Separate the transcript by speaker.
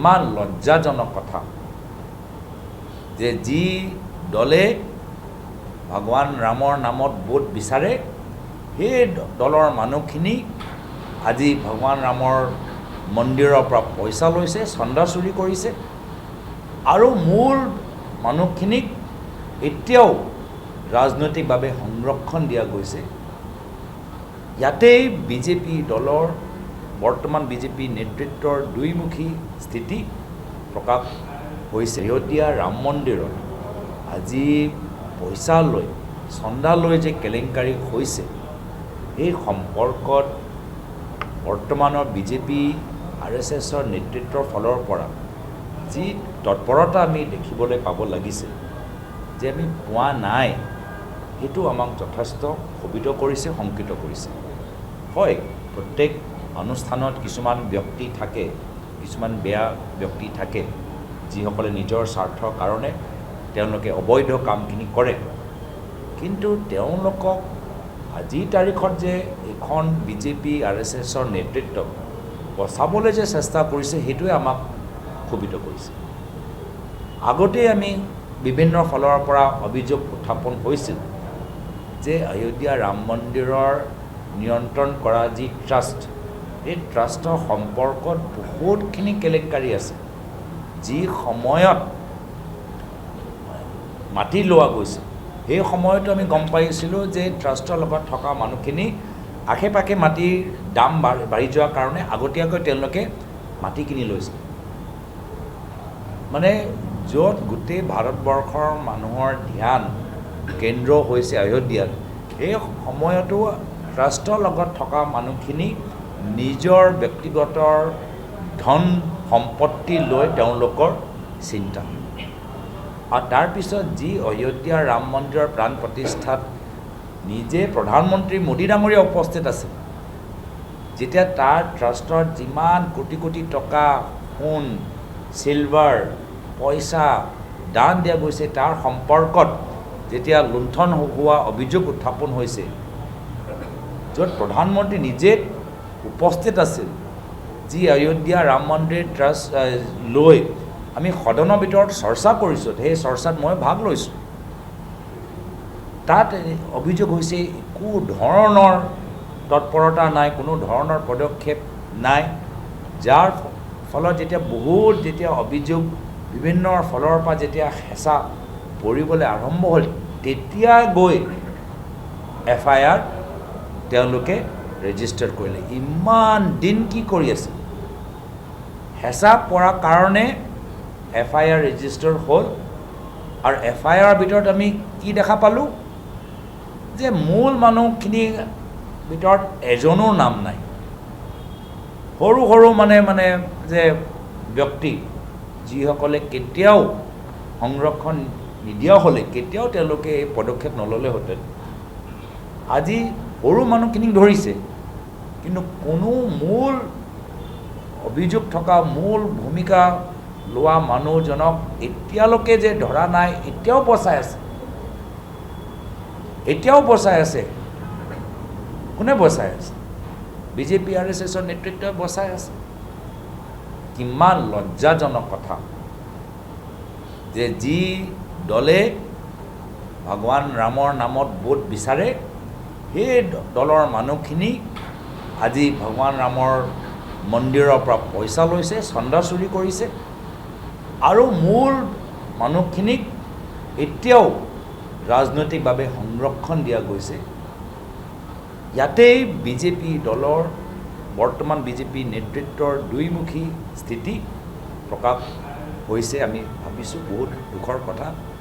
Speaker 1: কিমান লজ্জাজনক কথা যে যি দলে ভগৱান ৰামৰ নামত ভোট বিচাৰে সেই দলৰ মানুহখিনি আজি ভগৱান ৰামৰ মন্দিৰৰ পৰা পইচা লৈছে, চন্দা চুৰি কৰিছে আৰু মূল মানুহখিনিক এতিয়াও ৰাজনৈতিকভাৱে সংৰক্ষণ দিয়া গৈছে। ইয়াতেই বিজেপি দলৰ বৰ্তমান বিজেপি নেতৃত্বৰ দুইমুখী স্থিতি প্ৰকাশ হৈছে। অযোধ্যা ৰাম মন্দিৰত আজি পইচা লৈ চন্দা লৈ যে কেলেংকাৰী হৈছে এই সম্পৰ্কত বৰ্তমানৰ বিজেপি RSSৰ নেতৃত্বৰ ফালৰ পৰা যি তৎপৰতা আমি দেখিবলৈ পাব লাগিছিল যে আমি পোৱা নাই, সেইটো আমাক যথেষ্ট ক্ষোভিত কৰিছে, শংকিত কৰিছে। হয়, প্ৰত্যেক অনুষ্ঠানত কিছুমান ব্যক্তি থাকে, কিছুমান বেয়া ব্যক্তি থাকে যিসকলে নিজৰ স্বাৰ্থৰ কাৰণে তেওঁলোকে অবৈধ কামখিনি কৰে, কিন্তু তেওঁলোকক আজিৰ তাৰিখত যে এখন বিজেপি RSSৰ নেতৃত্বক বচাবলৈ যে চেষ্টা কৰিছে সেইটোৱে আমাক ক্ষোভিত কৰিছে। আগতেই আমি বিভিন্ন ফালৰ পৰা অভিযোগ উত্থাপন হৈছিল যে অযোধ্যা ৰাম মন্দিৰৰ নিয়ন্ত্ৰণ কৰা যি ট্ৰাষ্ট, এই ট্ৰাষ্টৰ সম্পৰ্কত বহুতখিনি কেলেংকাৰী আছে। যি সময়ত মাটি লোৱা গৈছে সেই সময়তো আমি গম পাইছিলোঁ যে ট্ৰাষ্টৰ লগত থকা মানুহখিনি আশে পাশে মাটিৰ দাম বাঢ়ি যোৱাৰ কাৰণে আগতীয়াকৈ তেওঁলোকে মাটি কিনি লৈছে। মানে য'ত গোটেই ভাৰতবৰ্ষৰ মানুহৰ ধ্যান কেন্দ্ৰ হৈছে অযোধ্যাত, সেই সময়তো ট্ৰাষ্টৰ লগত থকা মানুহখিনি নিজৰ ব্যক্তিগত ধন সম্পত্তি লৈ তেওঁলোকৰ চিন্তা। আৰু তাৰপিছত যি অযোধ্যা ৰাম মন্দিৰৰ প্ৰাণ প্ৰতিষ্ঠাত নিজে প্ৰধানমন্ত্ৰী মোদী ডাঙৰীয়া উপস্থিত আছে, যেতিয়া তাৰ ট্ৰাষ্টৰ যিমান কোটি কোটি টকা সোণ চিলভাৰ পইচা দান দিয়া গৈছে তাৰ সম্পৰ্কত যেতিয়া লুণ্ঠন হোৱা অভিযোগ উত্থাপন হৈছে, য'ত প্ৰধানমন্ত্ৰী নিজে উপস্থিত আছিল, যি অযোধ্যা ৰাম মন্দিৰ ট্ৰাষ্ট লৈ আমি সদনৰ ভিতৰত চৰ্চা কৰিছোঁ, সেই চৰ্চাত মই ভাগ লৈছোঁ। তাত অভিযোগ হৈছে একো ধৰণৰ তৎপৰতা নাই, কোনো ধৰণৰ পদক্ষেপ নাই, যাৰ ফলত যেতিয়া অভিযোগ বিভিন্ন ফালৰ পৰা যেতিয়া হেঁচা পৰিবলৈ আৰম্ভ হ'ল, তেতিয়া গৈ FIR তেওঁলোকে ৰেজিষ্টাৰ কৰিলে। ইমান দিন কি কৰি আছে? হেঁচা পৰাৰ কাৰণে FIR ৰেজিষ্টাৰ হ'ল। আৰু FIR ভিতৰত আমি কি দেখা পালোঁ যে মূল মানুহখিনিৰ ভিতৰত এজনো নাম নাই। সৰু সৰু মানে যে ব্যক্তি যিসকলে কেতিয়াও সংৰক্ষণ নিদিয়া হ'লে কেতিয়াও তেওঁলোকে এই পদক্ষেপ নল'লেহেঁতেন। আজি সৰু মানুহখিনিক ধৰিছে, কিন্তু কোনো মূল অভিযোগ থকা মূল ভূমিকা লোৱা মানুহজনক এতিয়ালৈকে যে ধৰা নাই, এতিয়াও বচাই আছে। কোনে বচাই আছে? বিজেপি RSSৰ নেতৃত্বই বচাই আছে। কিমান লজ্জাজনক কথা যে যি দলে ভগৱান ৰামৰ নামত ভোট বিচাৰে সেই দলৰ মানুহখিনি আজি ভগৱান ৰামৰ মন্দিৰৰ পৰা পইচা লৈছে, চন্দা চুৰি কৰিছে আৰু মূল মানুহখিনিক এতিয়াও ৰাজনৈতিকভাৱে সংৰক্ষণ দিয়া গৈছে। ইয়াতেই বিজেপি দলৰ বৰ্তমান বিজেপি নেতৃত্বৰ দুইমুখী স্থিতি প্ৰকাশ হৈছে। আমি ভাবিছোঁ বহুত দুখৰ কথা।